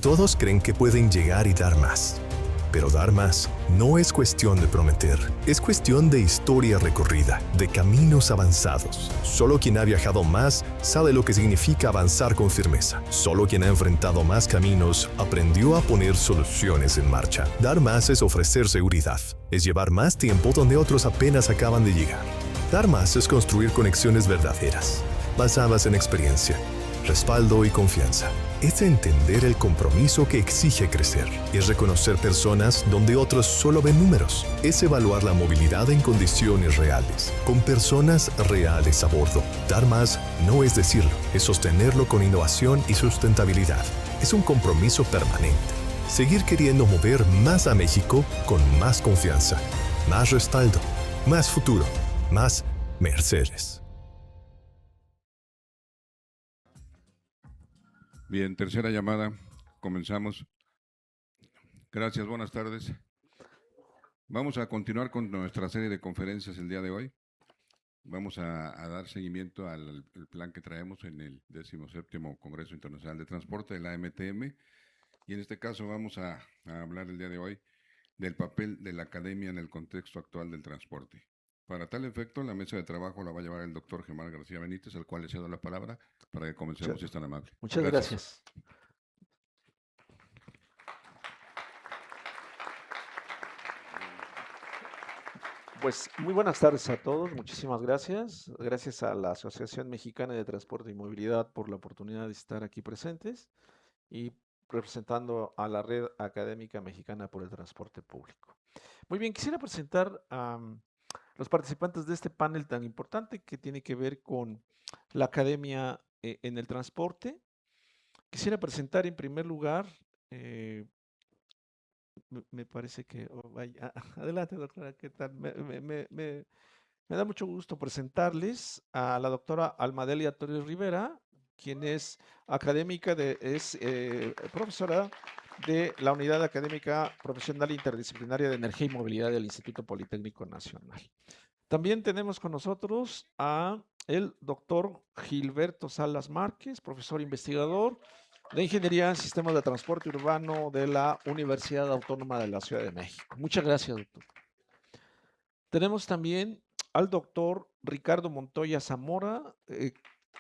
Todos creen que pueden llegar y dar más. Pero dar más no es cuestión de prometer, es cuestión de historia recorrida, de caminos avanzados. Solo quien ha viajado más sabe lo que significa avanzar con firmeza. Solo quien ha enfrentado más caminos aprendió a poner soluciones en marcha. Dar más es ofrecer seguridad, es llevar más tiempo donde otros apenas acaban de llegar. Dar más es construir conexiones verdaderas, basadas en experiencia, respaldo y confianza. Es entender el compromiso que exige crecer. Es reconocer personas donde otros solo ven números. Es evaluar la movilidad en condiciones reales, con personas reales a bordo. Dar más no es decirlo, es sostenerlo con innovación y sustentabilidad. Es un compromiso permanente. Seguir queriendo mover más a México con más confianza, más respaldo, más futuro, más Mercedes. Bien, tercera llamada, comenzamos. Gracias, buenas tardes. Vamos a continuar con nuestra serie de conferencias el día de hoy. Vamos a dar seguimiento al plan que traemos en el 17º Congreso Internacional de Transporte, de la AMTM, y en este caso vamos a hablar el día de hoy del papel de la academia en el contexto actual del transporte. Para tal efecto, la mesa de trabajo la va a llevar el doctor Gemar García Benítez, al cual le cedo la palabra para que comencemos, si es tan amable. Muchas gracias. Pues muy buenas tardes a todos, muchísimas gracias. Gracias a la Asociación Mexicana de Transporte y Movilidad por la oportunidad de estar aquí presentes y representando a la Red Académica Mexicana por el Transporte Público. Muy bien, quisiera presentar a los participantes de este panel tan importante que tiene que ver con la academia en el transporte. Quisiera presentar en primer lugar, me parece que, adelante doctora, ¿qué tal? Me da mucho gusto presentarles a la doctora Almadelia Torres Rivera, quien es académica, profesora de la Unidad Académica Profesional Interdisciplinaria de Energía y Movilidad del Instituto Politécnico Nacional. También tenemos con nosotros a el doctor Gilberto Salas Márquez, profesor investigador de Ingeniería en Sistemas de Transporte Urbano de la Universidad Autónoma de la Ciudad de México. Muchas gracias, doctor. Tenemos también al doctor Ricardo Montoya Zamora,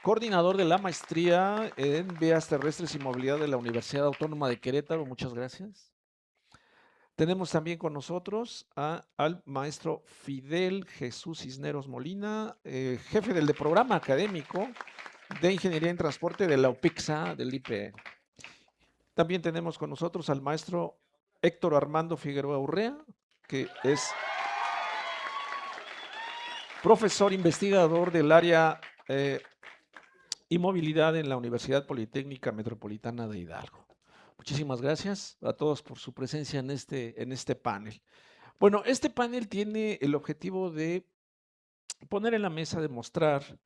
coordinador de la maestría en Vías Terrestres y Movilidad de la Universidad Autónoma de Querétaro. Muchas gracias. Tenemos también con nosotros al maestro Fidel Jesús Cisneros Molina, jefe del programa académico de Ingeniería en Transporte de la UPIXA del IPE. También tenemos con nosotros al maestro Héctor Armando Figueroa Urrea, que es profesor investigador del área y movilidad en la Universidad Politécnica Metropolitana de Hidalgo. Muchísimas gracias a todos por su presencia en este panel. Bueno, este panel tiene el objetivo de poner en la mesa, de mostrar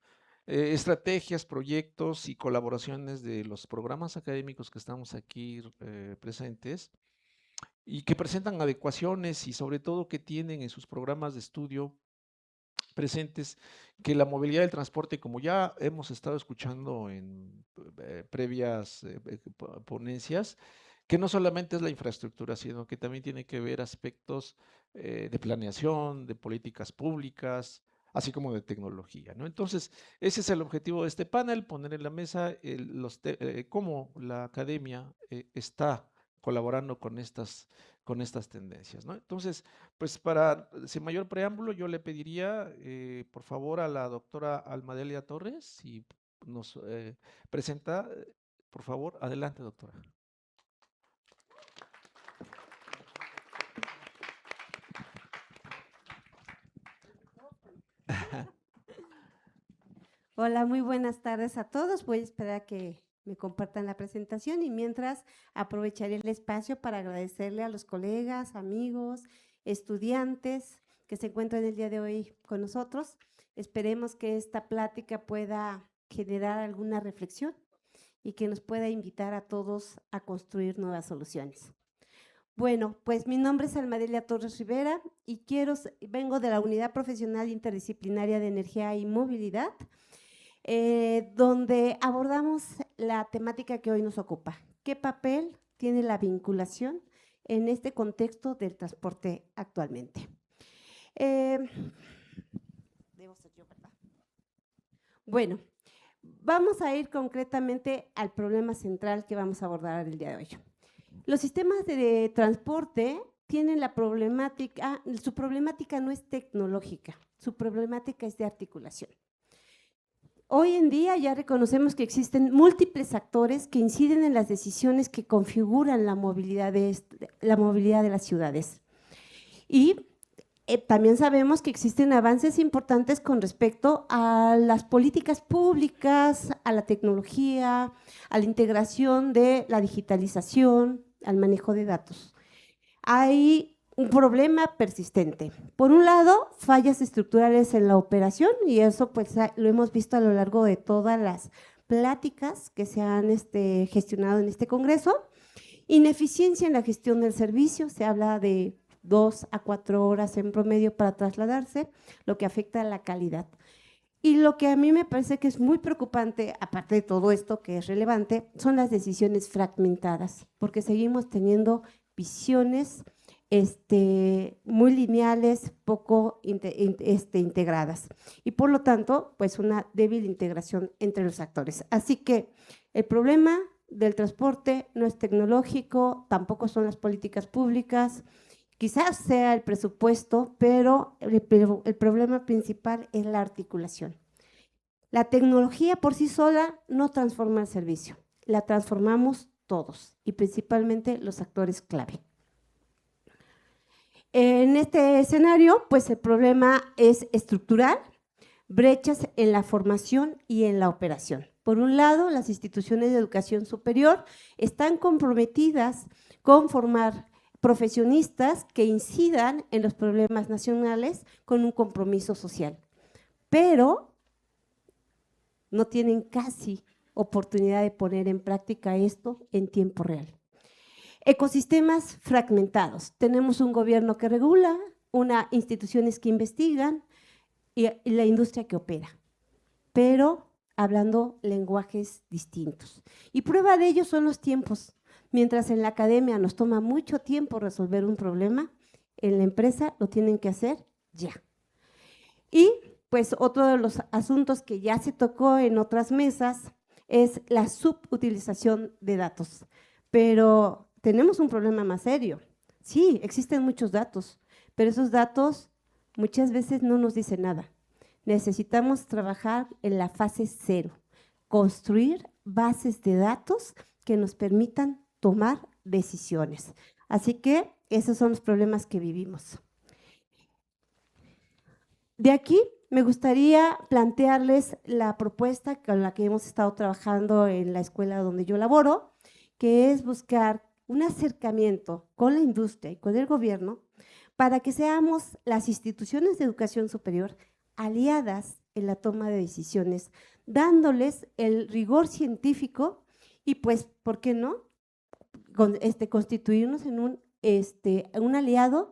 estrategias, proyectos y colaboraciones de los programas académicos que estamos aquí presentes y que presentan adecuaciones y sobre todo que tienen en sus programas de estudio presentes que la movilidad del transporte, como ya hemos estado escuchando en previas ponencias, que no solamente es la infraestructura, sino que también tiene que ver aspectos de planeación, de políticas públicas, así como de tecnología, ¿no? Entonces, ese es el objetivo de este panel, poner en la mesa cómo la academia está colaborando con estas tendencias, ¿no? Entonces, pues sin mayor preámbulo, yo le pediría, por favor, a la doctora Almadelia Torres, si nos presenta, por favor, adelante, doctora. Hola, muy buenas tardes a todos. Voy a esperar a que me compartan la presentación y mientras aprovecharé el espacio para agradecerle a los colegas, amigos, estudiantes que se encuentran el día de hoy con nosotros. Esperemos que esta plática pueda generar alguna reflexión y que nos pueda invitar a todos a construir nuevas soluciones. Bueno, pues mi nombre es Almadelia Torres Rivera y vengo de la Unidad Profesional Interdisciplinaria de Energía y Movilidad, donde abordamos la temática que hoy nos ocupa. ¿Qué papel tiene la vinculación en este contexto del transporte actualmente. Debo ser yo, ¿verdad? Bueno, vamos a ir concretamente al problema central que vamos a abordar el día de hoy. Los sistemas de transporte tienen la problemática, su problemática no es tecnológica, su problemática es de articulación. Hoy en día ya reconocemos que existen múltiples actores que inciden en las decisiones que configuran la movilidad de las ciudades. Y también sabemos que existen avances importantes con respecto a las políticas públicas, a la tecnología, a la integración de la digitalización, al manejo de datos. Hay un problema persistente. Por un lado, fallas estructurales en la operación, y eso pues lo hemos visto a lo largo de todas las pláticas que se han gestionado en este Congreso. Ineficiencia en la gestión del servicio, se habla de 2 a 4 horas en promedio para trasladarse, lo que afecta a la calidad. Y lo que a mí me parece que es muy preocupante, aparte de todo esto que es relevante, son las decisiones fragmentadas, porque seguimos teniendo visiones muy lineales, poco integradas, y por lo tanto, pues una débil integración entre los actores. Así que el problema del transporte no es tecnológico, tampoco son las políticas públicas, quizás sea el presupuesto, pero el problema principal es la articulación. La tecnología por sí sola no transforma el servicio, la transformamos todos y principalmente los actores clave. En este escenario, pues el problema es estructural, brechas en la formación y en la operación. Por un lado, las instituciones de educación superior están comprometidas con formar profesionistas que incidan en los problemas nacionales con un compromiso social, pero no tienen casi oportunidad de poner en práctica esto en tiempo real. Ecosistemas fragmentados. Tenemos un gobierno que regula, unas instituciones que investigan y la industria que opera, pero hablando lenguajes distintos. Y prueba de ello son los tiempos. Mientras en la academia nos toma mucho tiempo resolver un problema, en la empresa lo tienen que hacer ya. Y pues otro de los asuntos que ya se tocó en otras mesas es la subutilización de datos, pero tenemos un problema más serio. Sí, existen muchos datos, pero esos datos muchas veces no nos dicen nada. Necesitamos trabajar en la fase 0, construir bases de datos que nos permitan tomar decisiones. Así que esos son los problemas que vivimos. De aquí me gustaría plantearles la propuesta con la que hemos estado trabajando en la escuela donde yo laboro, que es buscar un acercamiento con la industria y con el gobierno para que seamos las instituciones de educación superior aliadas en la toma de decisiones, dándoles el rigor científico y pues, ¿por qué no?, constituirnos en un aliado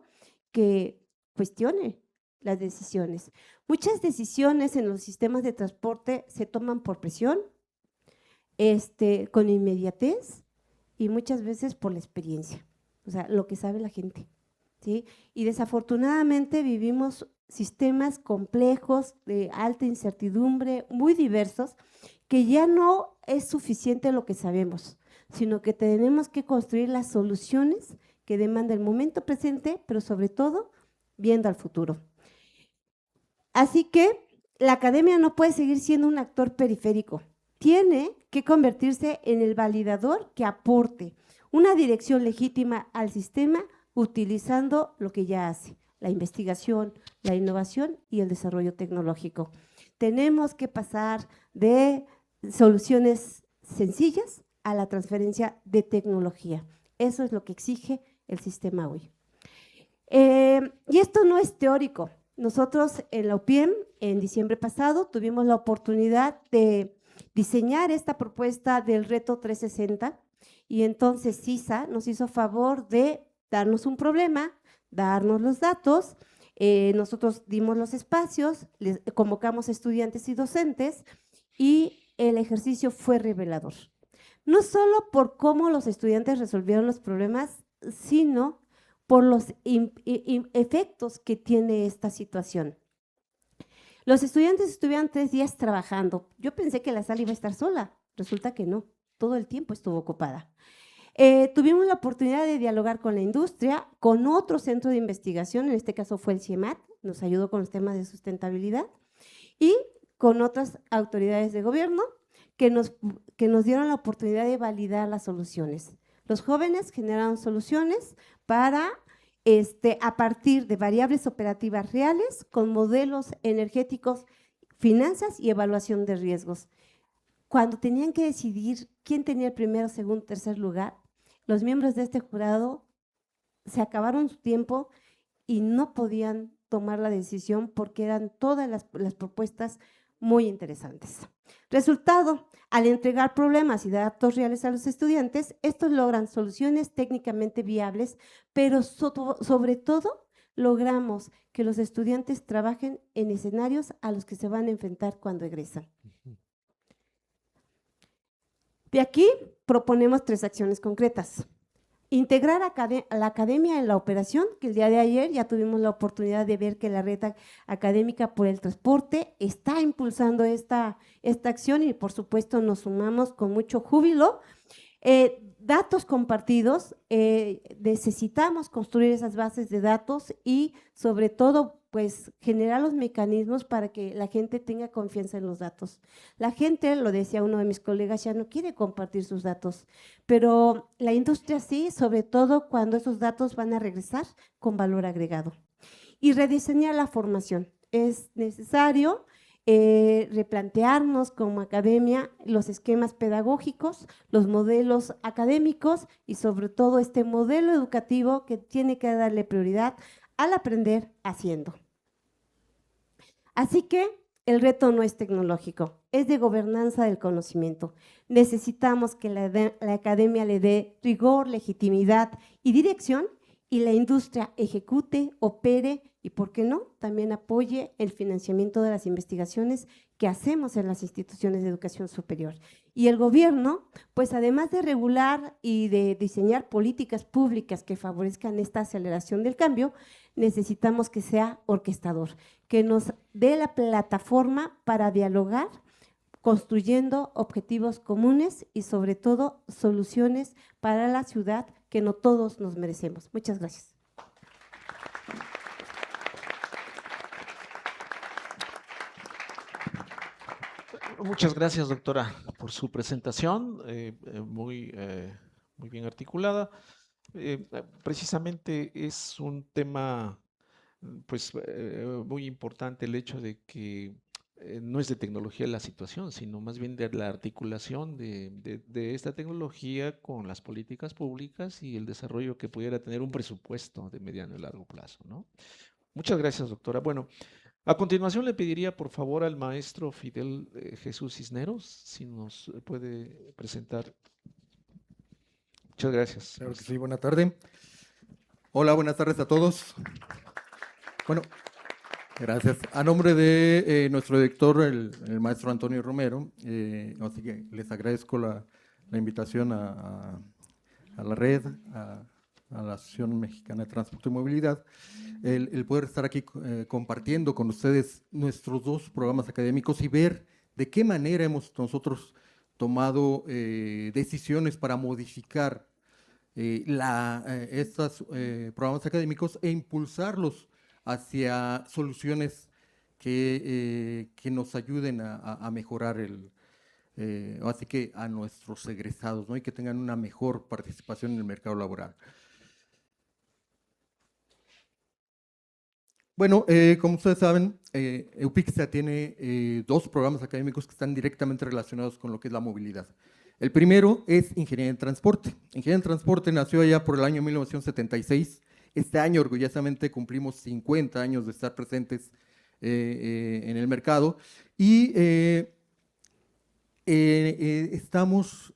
que cuestione las decisiones. Muchas decisiones en los sistemas de transporte se toman por presión, con inmediatez y muchas veces por la experiencia, o sea, lo que sabe la gente, ¿sí? Y desafortunadamente vivimos sistemas complejos de alta incertidumbre, muy diversos, que ya no es suficiente lo que sabemos, sino que tenemos que construir las soluciones que demanda el momento presente, pero sobre todo viendo al futuro. Así que la academia no puede seguir siendo un actor periférico, tiene que convertirse en el validador que aporte una dirección legítima al sistema utilizando lo que ya hace, la investigación, la innovación y el desarrollo tecnológico. Tenemos que pasar de soluciones sencillas a la transferencia de tecnología. Eso es lo que exige el sistema hoy. Y esto no es teórico. Nosotros en la UPIEM, en diciembre pasado, tuvimos la oportunidad de diseñar esta propuesta del reto 360 y entonces CISA nos hizo favor de darnos un problema, darnos los datos, nosotros dimos los espacios, les convocamos estudiantes y docentes y el ejercicio fue revelador. no solo por cómo los estudiantes resolvieron los problemas, sino por los efectos que tiene esta situación. Los estudiantes estuvieron 3 días trabajando. Yo pensé que la sala iba a estar sola, resulta que no, todo el tiempo estuvo ocupada. Tuvimos la oportunidad de dialogar con la industria, con otro centro de investigación, en este caso fue el CIEMAT, nos ayudó con los temas de sustentabilidad, y con otras autoridades de gobierno que nos dieron la oportunidad de validar las soluciones. Los jóvenes generaron soluciones para, a partir de variables operativas reales, con modelos energéticos, finanzas y evaluación de riesgos. Cuando tenían que decidir quién tenía el primero, segundo, tercer lugar, los miembros de este jurado se acabaron su tiempo y no podían tomar la decisión porque eran todas las propuestas muy interesantes. Resultado, al entregar problemas y datos reales a los estudiantes, estos logran soluciones técnicamente viables, pero sobre todo logramos que los estudiantes trabajen en escenarios a los que se van a enfrentar cuando egresan. De aquí proponemos 3 acciones concretas. Integrar a la academia en la operación, que el día de ayer ya tuvimos la oportunidad de ver que la red académica por el transporte está impulsando esta acción y por supuesto nos sumamos con mucho júbilo. Datos compartidos, necesitamos construir esas bases de datos y sobre todo pues generar los mecanismos para que la gente tenga confianza en los datos. La gente, lo decía uno de mis colegas, ya no quiere compartir sus datos, pero la industria sí, sobre todo cuando esos datos van a regresar con valor agregado. Y rediseñar la formación. Es necesario replantearnos como academia los esquemas pedagógicos, los modelos académicos y sobre todo este modelo educativo que tiene que darle prioridad al aprender haciendo. Así que el reto no es tecnológico, es de gobernanza del conocimiento. Necesitamos que la academia le dé rigor, legitimidad y dirección y la industria ejecute, opere y, ¿por qué no?, también apoye el financiamiento de las investigaciones que hacemos en las instituciones de educación superior. Y el gobierno, pues además de regular y de diseñar políticas públicas que favorezcan esta aceleración del cambio, necesitamos que sea orquestador, que nos dé la plataforma para dialogar, construyendo objetivos comunes y sobre todo soluciones para la ciudad que no todos nos merecemos. Muchas gracias. Muchas gracias, doctora, por su presentación, muy bien articulada. Precisamente es un tema pues, muy importante el hecho de que no es de tecnología la situación, sino más bien de la articulación de esta tecnología con las políticas públicas y el desarrollo que pudiera tener un presupuesto de mediano y largo plazo, ¿no? Muchas gracias, doctora. Bueno, a continuación le pediría por favor al maestro Fidel Jesús Cisneros, si nos puede presentar. Muchas gracias. Claro que sí, buena tarde. Hola, buenas tardes a todos. Bueno, gracias. A nombre de nuestro director, el maestro Antonio Romero, así que les agradezco la invitación a la red, a la Asociación Mexicana de Transporte y Movilidad, el poder estar aquí compartiendo con ustedes nuestros 2 programas académicos y ver de qué manera hemos nosotros tomado decisiones para modificar estos programas académicos e impulsarlos hacia soluciones que nos ayuden a mejorar así que a nuestros egresados, ¿no? Y que tengan una mejor participación en el mercado laboral. Bueno, como ustedes saben, EUPICSA tiene 2 programas académicos que están directamente relacionados con lo que es la movilidad. El primero es Ingeniería en Transporte. Ingeniería en Transporte nació allá por el año 1976. Este año, orgullosamente, cumplimos 50 años de estar presentes en el mercado y estamos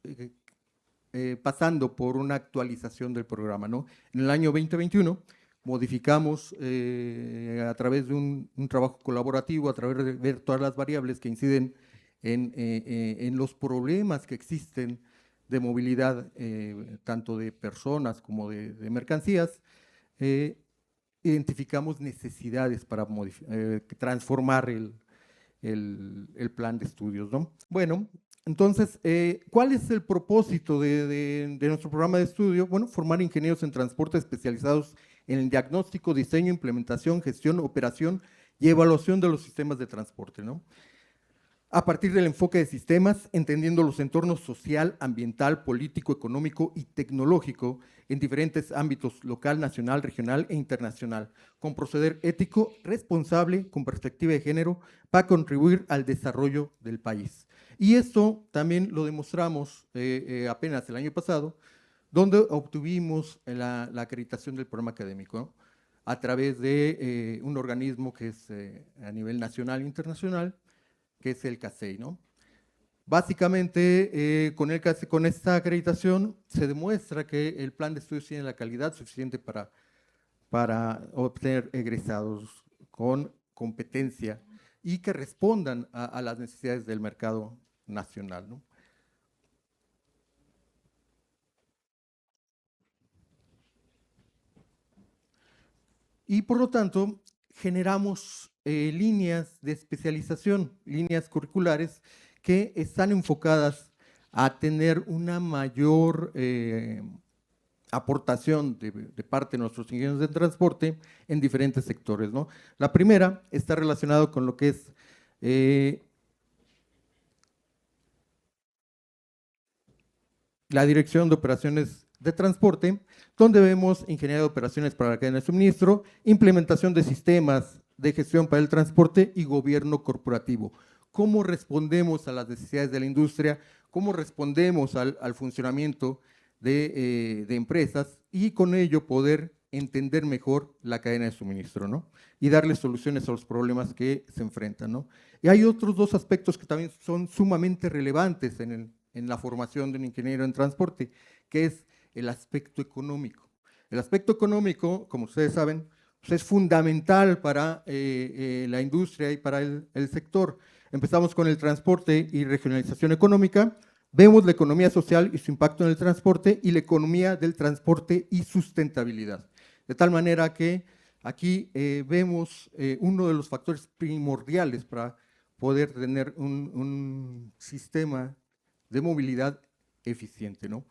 pasando por una actualización del programa, ¿no? En el año 2021 modificamos a través de un trabajo colaborativo, a través de ver todas las variables que inciden en los problemas que existen de movilidad, tanto de personas como de mercancías, identificamos necesidades para transformar el plan de estudios, ¿no? Bueno, entonces, ¿cuál es el propósito de nuestro programa de estudio? Bueno, formar ingenieros en transporte especializados en el diagnóstico, diseño, implementación, gestión, operación y evaluación de los sistemas de transporte, ¿no? A partir del enfoque de sistemas, entendiendo los entornos social, ambiental, político, económico y tecnológico en diferentes ámbitos local, nacional, regional e internacional, con proceder ético, responsable, con perspectiva de género, para contribuir al desarrollo del país. Y esto también lo demostramos apenas el año pasado, donde obtuvimos la acreditación del programa académico, ¿no? A través de un organismo que es a nivel nacional e internacional, que es el CASEI, ¿no? Básicamente, con esta acreditación se demuestra que el plan de estudios tiene la calidad suficiente para obtener egresados con competencia y que respondan a las necesidades del mercado nacional, ¿no? Y por lo tanto, generamos líneas de especialización, líneas curriculares que están enfocadas a tener una mayor aportación de parte de nuestros ingenieros de transporte en diferentes sectores, ¿no? La primera está relacionada con lo que es la Dirección de Operaciones de Transporte, donde vemos ingeniería de operaciones para la cadena de suministro, implementación de sistemas de gestión para el transporte y gobierno corporativo. ¿Cómo respondemos a las necesidades de la industria? ¿Cómo respondemos al funcionamiento de empresas? Y con ello poder entender mejor la cadena de suministro, ¿no? Y darle soluciones a los problemas que se enfrentan, ¿no? Y hay otros dos aspectos que también son sumamente relevantes en la formación de un ingeniero en transporte, que es el aspecto económico. El aspecto económico, como ustedes saben, pues es fundamental para la industria y para el sector. Empezamos con el transporte y regionalización económica, vemos la economía social y su impacto en el transporte y la economía del transporte y sustentabilidad. De tal manera que aquí vemos uno de los factores primordiales para poder tener un sistema de movilidad eficiente, ¿no?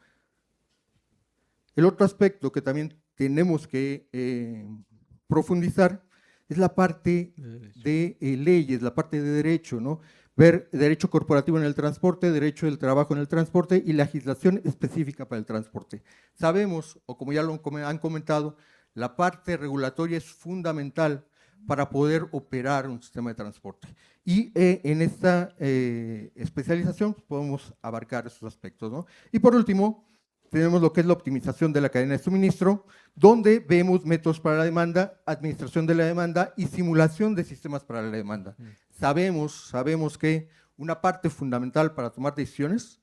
El otro aspecto que también tenemos que profundizar es la parte de leyes, la parte de derecho, ¿no? Ver derecho corporativo en el transporte, derecho del trabajo en el transporte y legislación específica para el transporte. Sabemos, o como ya lo han comentado, la parte regulatoria es fundamental para poder operar un sistema de transporte. Y en esta especialización pues, podemos abarcar esos aspectos, ¿no? Y por último, tenemos lo que es la optimización de la cadena de suministro, donde vemos métodos para la demanda, administración de la demanda y simulación de sistemas para la demanda. Sabemos que una parte fundamental para tomar decisiones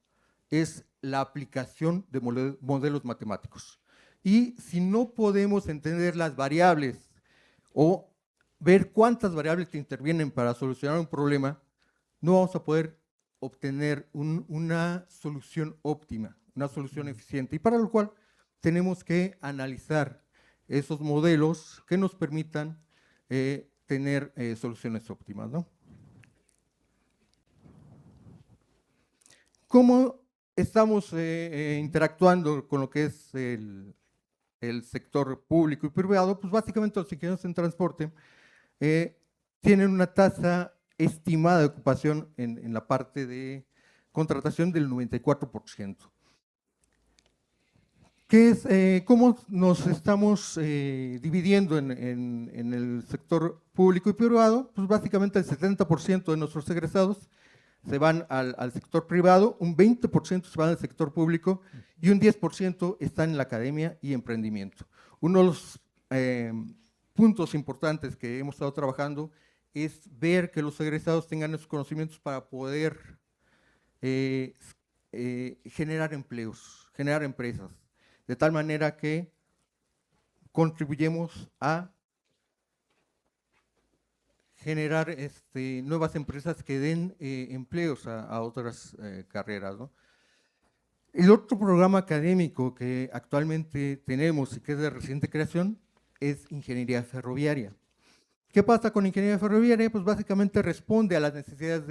es la aplicación de modelos matemáticos. Y si no podemos entender las variables o ver cuántas variables que intervienen para solucionar un problema, no vamos a poder obtener una solución óptima, una solución eficiente, y para lo cual tenemos que analizar esos modelos que nos permitan tener soluciones óptimas, ¿no? ¿Cómo estamos interactuando con lo que es el sector público y privado? Pues básicamente los ingenieros en transporte tienen una tasa estimada de ocupación en la parte de contratación del 94%. ¿Cómo nos estamos dividiendo en el sector público y privado? Pues básicamente el 70% de nuestros egresados se van al sector privado, un 20% se van al sector público y un 10% está en la academia y emprendimiento. Uno de los puntos importantes que hemos estado trabajando es ver que los egresados tengan esos conocimientos para poder generar empleos, generar empresas, de tal manera que contribuyemos a generar nuevas empresas que den empleos a otras carreras, ¿no? El otro programa académico que actualmente tenemos y que es de reciente creación es Ingeniería Ferroviaria. ¿Qué pasa con Ingeniería Ferroviaria? Pues básicamente responde a las necesidades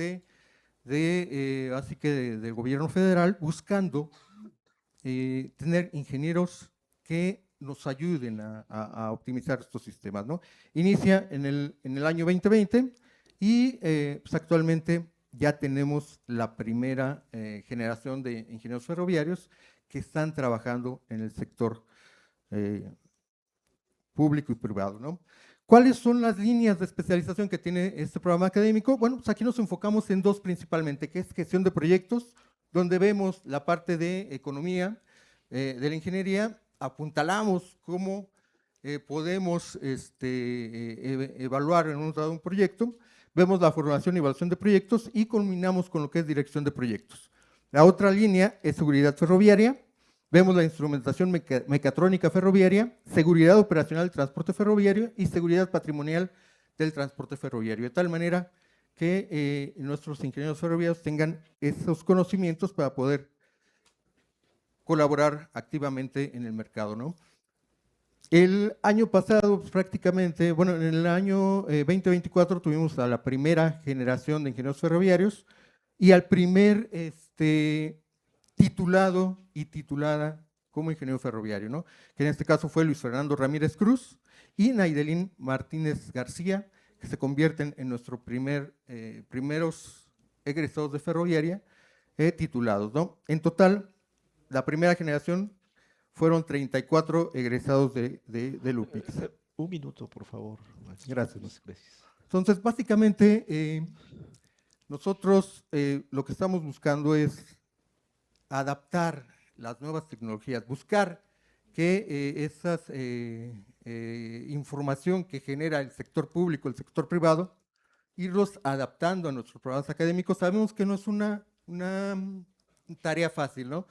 del gobierno federal, buscando tener ingenieros que nos ayuden a optimizar estos sistemas, ¿no? Inicia en el año 2020 y pues actualmente ya tenemos la primera generación de ingenieros ferroviarios que están trabajando en el sector público y privado, ¿no? ¿Cuáles son las líneas de especialización que tiene este programa académico? Bueno, pues aquí nos enfocamos en dos principalmente, que es gestión de proyectos, donde vemos la parte de economía de la ingeniería, apuntalamos cómo podemos evaluar en un proyecto, vemos la formulación y evaluación de proyectos y culminamos con lo que es dirección de proyectos. La otra línea es seguridad ferroviaria. Vemos la instrumentación mecatrónica ferroviaria, seguridad operacional del transporte ferroviario y seguridad patrimonial del transporte ferroviario, de tal manera que nuestros ingenieros ferroviarios tengan esos conocimientos para poder colaborar activamente en el mercado, ¿no? El año pasado, pues, prácticamente, bueno, en el año 2024 tuvimos a la primera generación de ingenieros ferroviarios y al primer titulado y titulada como ingeniero ferroviario, ¿no? Que en este caso fue Luis Fernando Ramírez Cruz y Naidelín Martínez García, que se convierten en nuestros primeros egresados de ferroviaria titulados, ¿no? En total, la primera generación fueron 34 egresados de LUPIX. Un minuto, por favor. Gracias. Gracias. Entonces, básicamente, nosotros lo que estamos buscando es adaptar las nuevas tecnologías, buscar que esa información que genera el sector público, el sector privado, irlos adaptando a nuestros programas académicos. Sabemos que no es una tarea fácil, ¿no?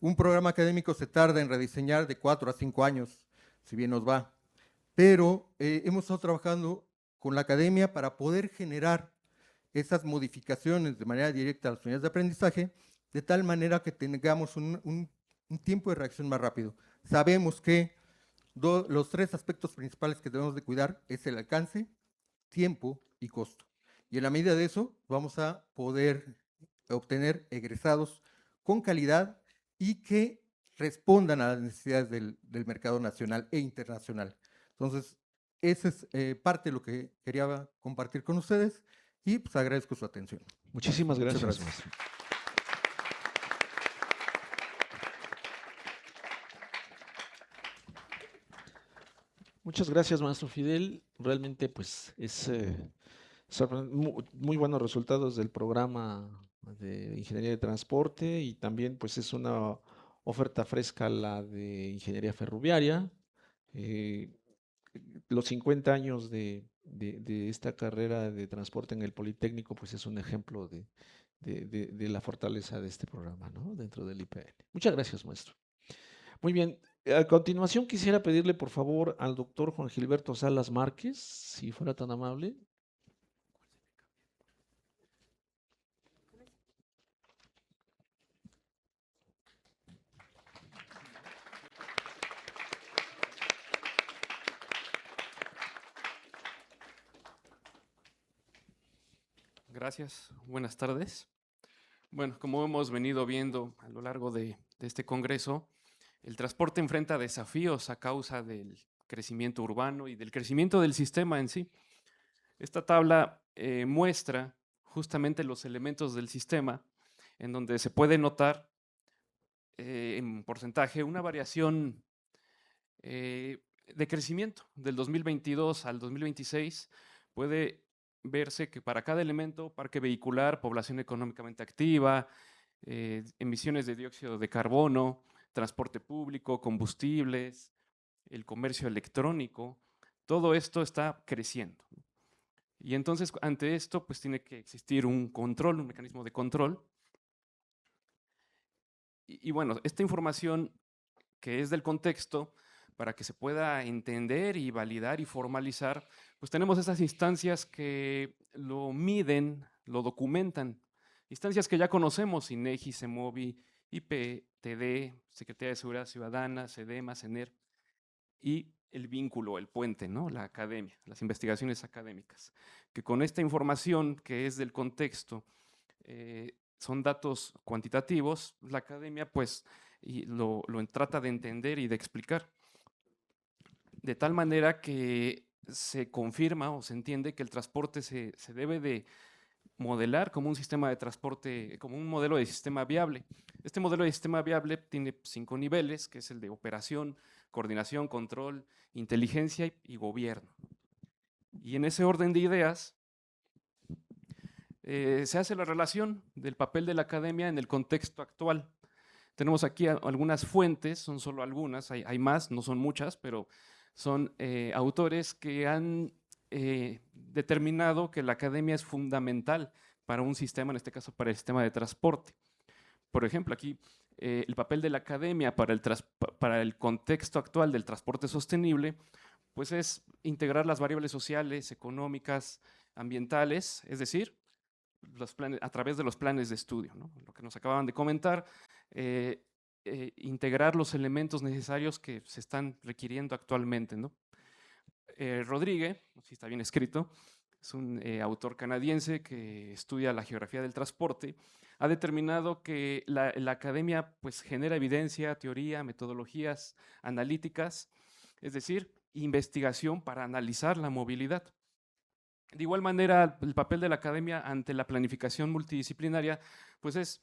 Un programa académico se tarda en rediseñar de 4 a 5 años, si bien nos va, pero hemos estado trabajando con la academia para poder generar esas modificaciones de manera directa a las unidades de aprendizaje, de tal manera que tengamos un tiempo de reacción más rápido. Sabemos que los 3 aspectos principales que debemos de cuidar es el alcance, tiempo y costo. Y en la medida de eso vamos a poder obtener egresados con calidad y que respondan a las necesidades del mercado nacional e internacional. Entonces, esa es parte de lo que quería compartir con ustedes y pues agradezco su atención. Muchísimas gracias, Muchas gracias. maestro. Muchas gracias, maestro Fidel. Realmente, pues, es muy buenos resultados del programa de Ingeniería de Transporte y también, pues, es una oferta fresca la de Ingeniería Ferroviaria. Los 50 años de esta carrera de transporte en el Politécnico, pues, es un ejemplo de la fortaleza de este programa, ¿no? Dentro del IPN. Muchas gracias, maestro. Muy bien. A continuación quisiera pedirle por favor al doctor Juan Gilberto Salas Márquez, si fuera tan amable. Gracias, buenas tardes. Bueno, como hemos venido viendo a lo largo de este congreso, el transporte enfrenta desafíos a causa del crecimiento urbano y del crecimiento del sistema en sí. Esta tabla muestra justamente los elementos del sistema en donde se puede notar en porcentaje una variación de crecimiento del 2022 al 2026. Puede verse que para cada elemento, parque vehicular, población económicamente activa, emisiones de dióxido de carbono, transporte público, combustibles, el comercio electrónico, todo esto está creciendo. Y entonces, ante esto, pues tiene que existir un control, un mecanismo de control. Y bueno, esta información que es del contexto, para que se pueda entender y validar y formalizar, pues tenemos esas instancias que lo miden, lo documentan. Instancias que ya conocemos, INEGI, CEMOVI, IPTD, Secretaría de Seguridad Ciudadana, SEDEMA, CENER, y el vínculo, el puente, ¿no? La academia, las investigaciones académicas, que con esta información que es del contexto, son datos cuantitativos, la academia pues lo trata de entender y de explicar, de tal manera que se confirma o se entiende que el transporte se debe de modelar como un sistema de transporte, como un modelo de sistema viable. Este modelo de sistema viable tiene 5 niveles, que es el de operación, coordinación, control, inteligencia y gobierno. Y en ese orden de ideas se hace la relación del papel de la academia en el contexto actual. Tenemos aquí algunas fuentes, son solo algunas, hay más, no son muchas, pero son autores que han determinado que la academia es fundamental para un sistema, en este caso para el sistema de transporte. Por ejemplo, aquí el papel de la academia para el contexto actual del transporte sostenible, pues es integrar las variables sociales, económicas, ambientales, es decir, los planes, a través de los planes de estudio, ¿no? Lo que nos acababan de comentar, integrar los elementos necesarios que se están requiriendo actualmente, ¿no? Rodríguez, si está bien escrito, es un autor canadiense que estudia la geografía del transporte, ha determinado que la academia pues, genera evidencia, teoría, metodologías analíticas, es decir, investigación para analizar la movilidad. De igual manera, el papel de la academia ante la planificación multidisciplinaria pues es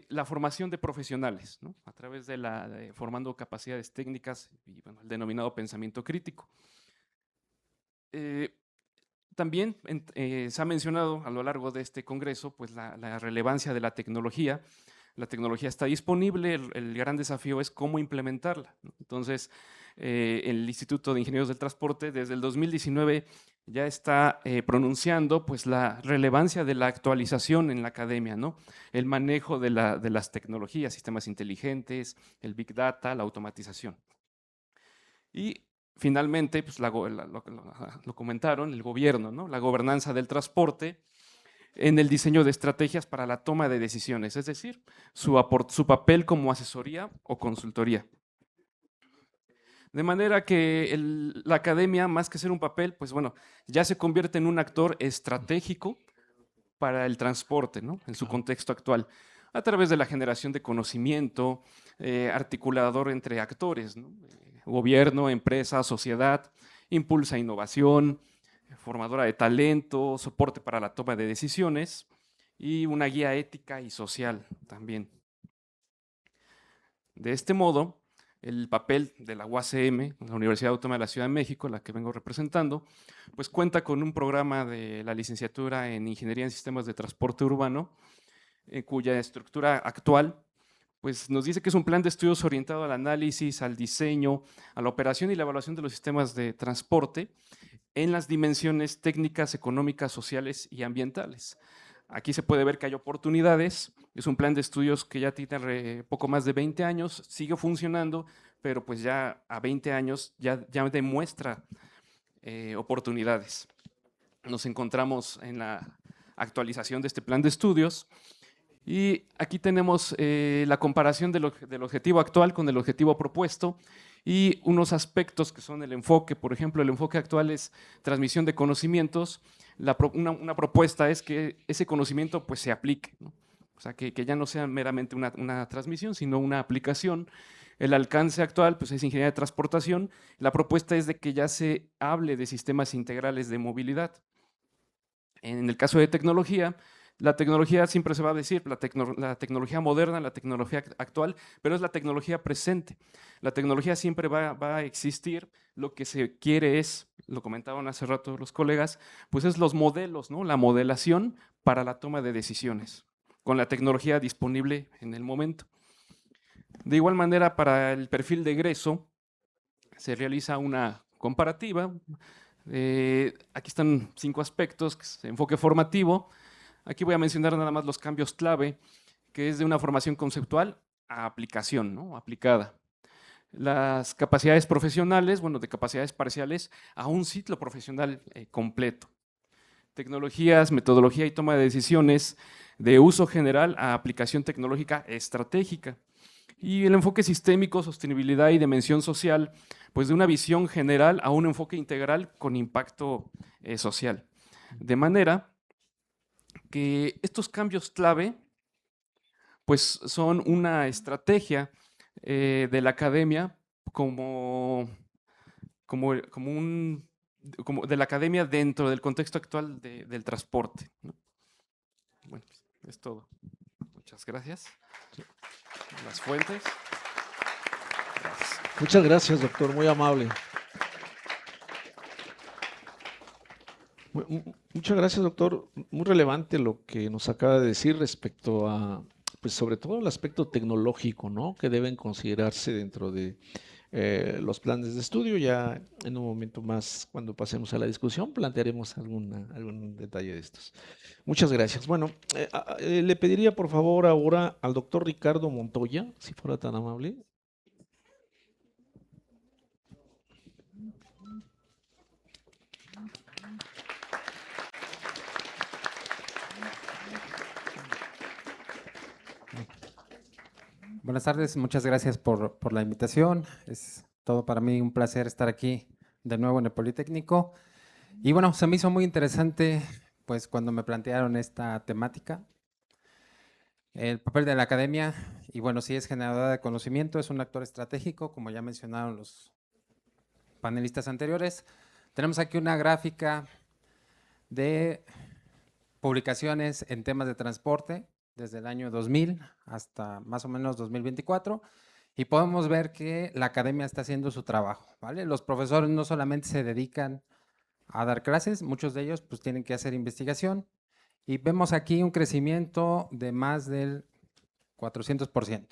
la formación de profesionales, ¿no? A través de formando capacidades técnicas y bueno, el denominado pensamiento crítico. También se ha mencionado a lo largo de este congreso pues, la relevancia de la tecnología. La tecnología está disponible, el gran desafío es cómo implementarla, ¿no? Entonces, el Instituto de Ingenieros del Transporte desde el 2019 ya está pronunciando pues, la relevancia de la actualización en la academia, ¿no? El manejo de las tecnologías, sistemas inteligentes, el Big Data, la automatización. Y finalmente, pues, lo comentaron, el gobierno, ¿no? La gobernanza del transporte en el diseño de estrategias para la toma de decisiones, es decir, su papel como asesoría o consultoría. De manera que la academia, más que ser un papel, pues bueno, ya se convierte en un actor estratégico para el transporte, ¿no? En su contexto actual, a través de la generación de conocimiento, articulador entre actores, ¿no? Gobierno, empresa, sociedad, impulsa innovación, formadora de talento, soporte para la toma de decisiones y una guía ética y social también. De este modo, el papel de la UACM, la Universidad Autónoma de la Ciudad de México, la que vengo representando, pues cuenta con un programa de la licenciatura en Ingeniería en Sistemas de Transporte Urbano, cuya estructura actual pues nos dice que es un plan de estudios orientado al análisis, al diseño, a la operación y la evaluación de los sistemas de transporte en las dimensiones técnicas, económicas, sociales y ambientales. Aquí se puede ver que hay oportunidades, es un plan de estudios que ya tiene poco más de 20 años, sigue funcionando, pero pues ya a 20 años ya demuestra oportunidades. Nos encontramos en la actualización de este plan de estudios y aquí tenemos la comparación del objetivo actual con el objetivo propuesto y unos aspectos que son el enfoque. Por ejemplo, el enfoque actual es transmisión de conocimientos. Una propuesta es que ese conocimiento pues, se aplique, ¿no? O sea, que ya no sea meramente una transmisión, sino una aplicación. El alcance actual pues, es ingeniería de transportación. La propuesta es de que ya se hable de sistemas integrales de movilidad. En el caso de tecnología, la tecnología siempre se va a decir, la tecnología moderna, la tecnología actual, pero es la tecnología presente. La tecnología siempre va a existir, lo que se quiere es, lo comentaban hace rato los colegas, pues es los modelos, ¿no? La modelación para la toma de decisiones, con la tecnología disponible en el momento. De igual manera, para el perfil de egreso, se realiza una comparativa. Aquí están 5 aspectos, enfoque formativo. Aquí voy a mencionar nada más los cambios clave, que es de una formación conceptual a aplicación, ¿no? Aplicada. Las capacidades profesionales, bueno, de capacidades parciales a un ciclo profesional completo. Tecnologías, metodología y toma de decisiones de uso general a aplicación tecnológica estratégica. Y el enfoque sistémico, sostenibilidad y dimensión social, pues de una visión general a un enfoque integral con impacto social. De manera que estos cambios clave pues son una estrategia de la academia de la academia dentro del contexto actual del transporte, ¿no? Bueno, es todo. Muchas gracias. Las fuentes. Gracias. Muchas gracias, doctor, muy amable. Muchas gracias, doctor. Muy relevante lo que nos acaba de decir respecto a, pues sobre todo el aspecto tecnológico, ¿no? Que deben considerarse dentro de los planes de estudio. Ya en un momento más, cuando pasemos a la discusión, plantearemos algún detalle de estos. Muchas gracias. Bueno, le pediría por favor ahora al doctor Ricardo Montoya, si fuera tan amable. Buenas tardes, muchas gracias por la invitación. Es todo para mí un placer estar aquí de nuevo en el Politécnico. Y bueno, se me hizo muy interesante pues cuando me plantearon esta temática. El papel de la academia, y bueno, sí es generadora de conocimiento, es un actor estratégico, como ya mencionaron los panelistas anteriores. Tenemos aquí una gráfica de publicaciones en temas de transporte, desde el año 2000 hasta más o menos 2024, y podemos ver que la academia está haciendo su trabajo, ¿vale? Los profesores no solamente se dedican a dar clases, muchos de ellos pues tienen que hacer investigación, y vemos aquí un crecimiento de más del 400%.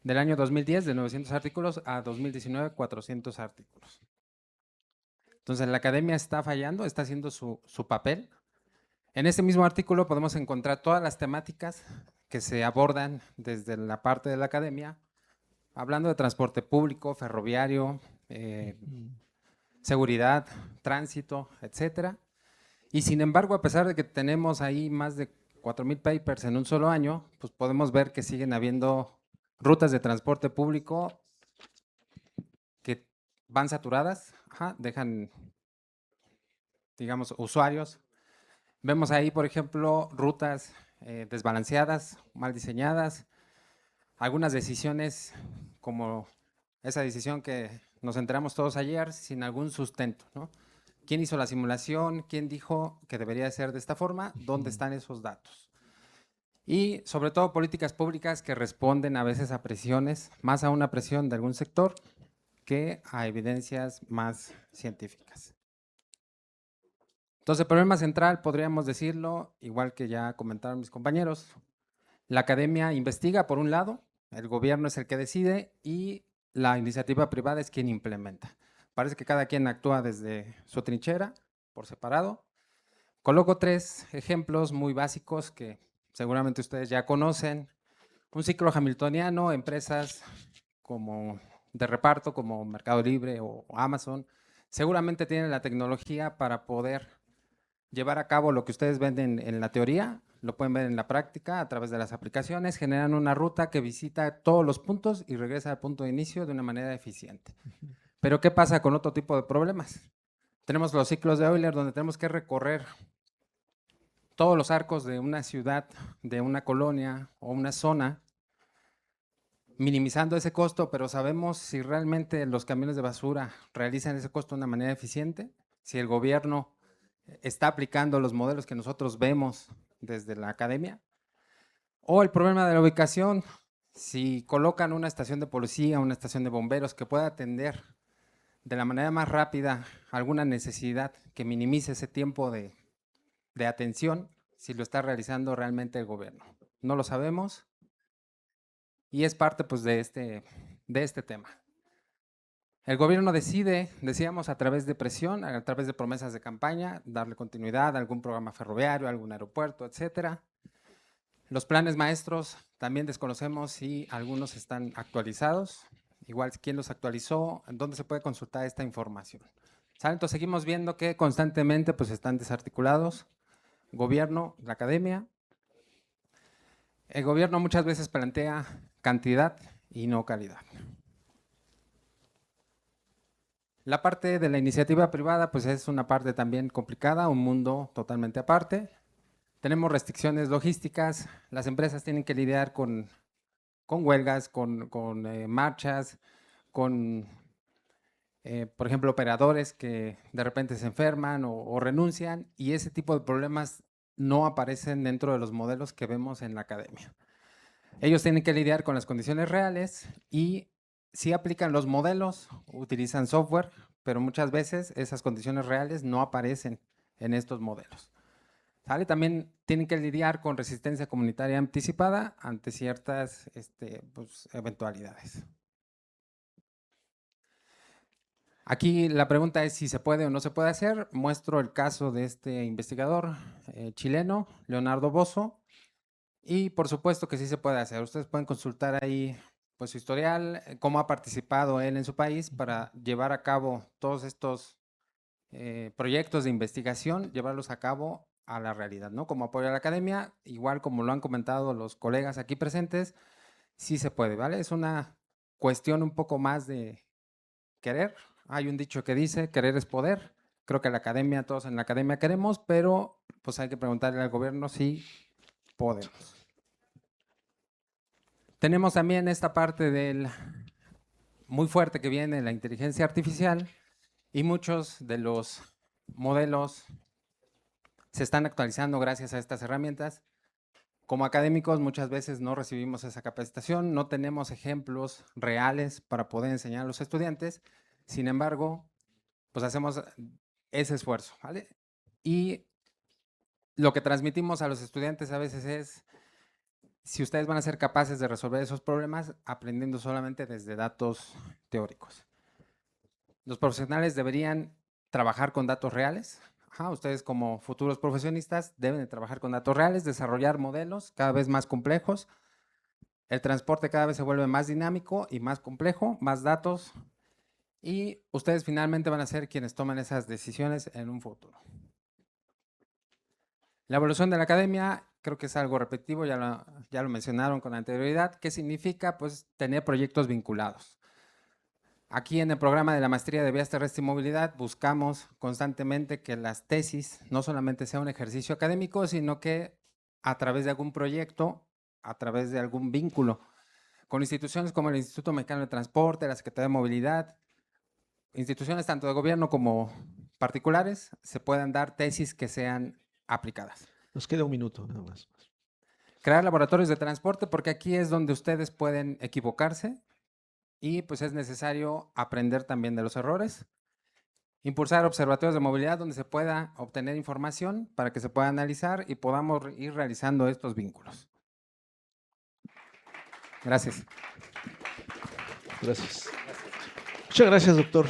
Del año 2010, de 900 artículos, a 2019, 400 artículos. Entonces la academia está fallando, está haciendo su papel. En este mismo artículo podemos encontrar todas las temáticas que se abordan desde la parte de la academia, hablando de transporte público, ferroviario, seguridad, tránsito, etcétera. Y sin embargo, a pesar de que tenemos ahí más de 4,000 papers en un solo año, pues podemos ver que siguen habiendo rutas de transporte público que van saturadas, dejan, digamos, usuarios. Vemos ahí, por ejemplo, rutas desbalanceadas, mal diseñadas, algunas decisiones como esa decisión que nos enteramos todos ayer sin algún sustento, ¿no? ¿Quién hizo la simulación? ¿Quién dijo que debería ser de esta forma? ¿Dónde están esos datos? Y sobre todo políticas públicas que responden a veces a presiones, más a una presión de algún sector que a evidencias más científicas. Entonces, el problema central, podríamos decirlo, igual que ya comentaron mis compañeros, la academia investiga por un lado, el gobierno es el que decide y la iniciativa privada es quien implementa. Parece que cada quien actúa desde su trinchera, por separado. Coloco 3 ejemplos muy básicos que seguramente ustedes ya conocen. Un ciclo hamiltoniano, empresas como de reparto como Mercado Libre o Amazon, seguramente tienen la tecnología para poder llevar a cabo lo que ustedes ven en la teoría, lo pueden ver en la práctica a través de las aplicaciones, generan una ruta que visita todos los puntos y regresa al punto de inicio de una manera eficiente. Pero ¿qué pasa con otro tipo de problemas? Tenemos los ciclos de Euler donde tenemos que recorrer todos los arcos de una ciudad, de una colonia o una zona, minimizando ese costo, pero sabemos si realmente los camiones de basura realizan ese costo de una manera eficiente, si el gobierno está aplicando los modelos que nosotros vemos desde la academia, o el problema de la ubicación, si colocan una estación de policía, una estación de bomberos que pueda atender de la manera más rápida alguna necesidad que minimice ese tiempo de atención, si lo está realizando realmente el gobierno. No lo sabemos y es parte pues, de este tema. El gobierno decide, decíamos, a través de presión, a través de promesas de campaña, darle continuidad a algún programa ferroviario, a algún aeropuerto, etcétera. Los planes maestros también desconocemos si algunos están actualizados, igual quién los actualizó, dónde se puede consultar esta información. ¿Saben? Entonces seguimos viendo que constantemente pues, están desarticulados, gobierno, la academia, El gobierno muchas veces plantea cantidad y no calidad. La parte de la iniciativa privada pues es una parte también complicada, un mundo totalmente aparte. Tenemos restricciones logísticas, las empresas tienen que lidiar con huelgas, con marchas, con, por ejemplo, operadores que de repente se enferman o renuncian, y ese tipo de problemas no aparecen dentro de los modelos que vemos en la academia. Ellos tienen que lidiar con las condiciones reales y sí aplican los modelos, utilizan software, pero muchas veces esas condiciones reales no aparecen en estos modelos. ¿Sale? También tienen que lidiar con resistencia comunitaria anticipada ante ciertas pues, eventualidades. Aquí la pregunta es si se puede o no se puede hacer. Muestro el caso de este investigador chileno, Leonardo Bozo, y por supuesto que sí se puede hacer. Ustedes pueden consultar ahí pues, su historial, cómo ha participado él en su país para llevar a cabo todos estos proyectos de investigación, llevarlos a cabo a la realidad, ¿no? Como apoyo a la academia, igual como lo han comentado los colegas aquí presentes, sí se puede, ¿vale? Es una cuestión un poco más de querer. Hay un dicho que dice, querer es poder. Creo que la academia, todos en la academia queremos, pero pues hay que preguntarle al gobierno si podemos. Tenemos también esta parte del muy fuerte que viene la inteligencia artificial, y muchos de los modelos se están actualizando gracias a estas herramientas. Como académicos muchas veces no recibimos esa capacitación, no tenemos ejemplos reales para poder enseñar a los estudiantes. Sin embargo, pues hacemos ese esfuerzo, ¿vale? Y lo que transmitimos a los estudiantes a veces es si ustedes van a ser capaces de resolver esos problemas aprendiendo solamente desde datos teóricos. Los profesionales deberían trabajar con datos reales. Ustedes como futuros profesionistas deben de trabajar con datos reales, desarrollar modelos cada vez más complejos. El transporte cada vez se vuelve más dinámico y más complejo, más datos, y ustedes finalmente van a ser quienes toman esas decisiones en un futuro. La evolución de la academia creo que es algo repetitivo, ya lo mencionaron con anterioridad. ¿Qué significa? Pues tener proyectos vinculados. Aquí en el programa de la Maestría de Vías Terrestres y Movilidad buscamos constantemente que las tesis no solamente sea un ejercicio académico, sino que a través de algún proyecto, a través de algún vínculo con instituciones como el Instituto Mexicano de Transporte, la Secretaría de Movilidad, instituciones tanto de gobierno como particulares, se puedan dar tesis que sean aplicadas. Nos queda un minuto nada más. Crear laboratorios de transporte, porque aquí es donde ustedes pueden equivocarse y pues es necesario aprender también de los errores. Impulsar observatorios de movilidad donde se pueda obtener información para que se pueda analizar y podamos ir realizando estos vínculos. Gracias. Gracias. Muchas gracias, doctor.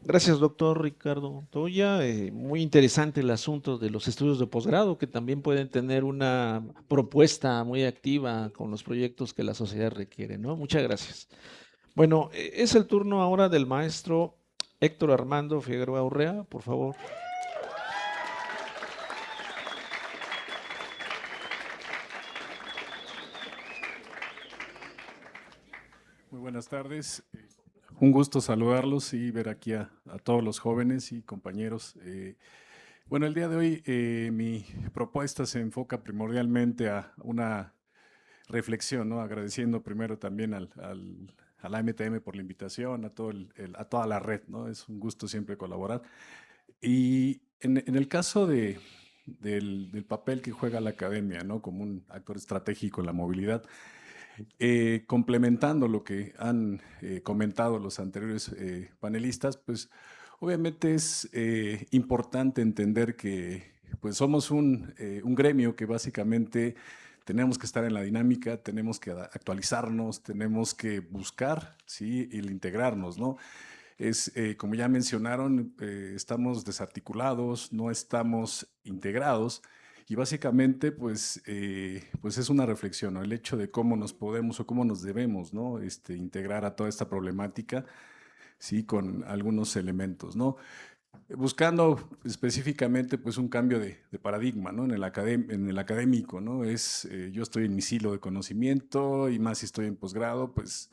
Gracias, doctor Ricardo Montoya. Muy interesante el asunto de los estudios de posgrado, que también pueden tener una propuesta muy activa con los proyectos que la sociedad requiere, ¿no? Muchas gracias. Bueno, es el turno ahora del maestro Héctor Armando Figueroa Urrea, por favor. Muy buenas tardes. Un gusto saludarlos y ver aquí a todos los jóvenes y compañeros. Bueno, el día de hoy mi propuesta se enfoca primordialmente a una reflexión, ¿no? Agradeciendo primero también a la AMTM por la invitación, a toda la red, ¿no? Es un gusto siempre colaborar. Y en el caso del papel que juega la academia, ¿no? Como un actor estratégico en la movilidad, complementando lo que han comentado los anteriores panelistas, pues obviamente es importante entender que pues somos un gremio que básicamente tenemos que estar en la dinámica, tenemos que actualizarnos, tenemos que buscar, ¿sí? El integrarnos, ¿no? Como ya mencionaron, estamos desarticulados, no estamos integrados. Y básicamente, pues es una reflexión, ¿no? El hecho de cómo nos podemos o cómo nos debemos, ¿no? Integrar a toda esta problemática, sí, con algunos elementos, ¿no? buscando específicamente pues un cambio de paradigma, ¿no? En el académico, ¿no? Yo estoy en mi silo de conocimiento y más si estoy en posgrado, pues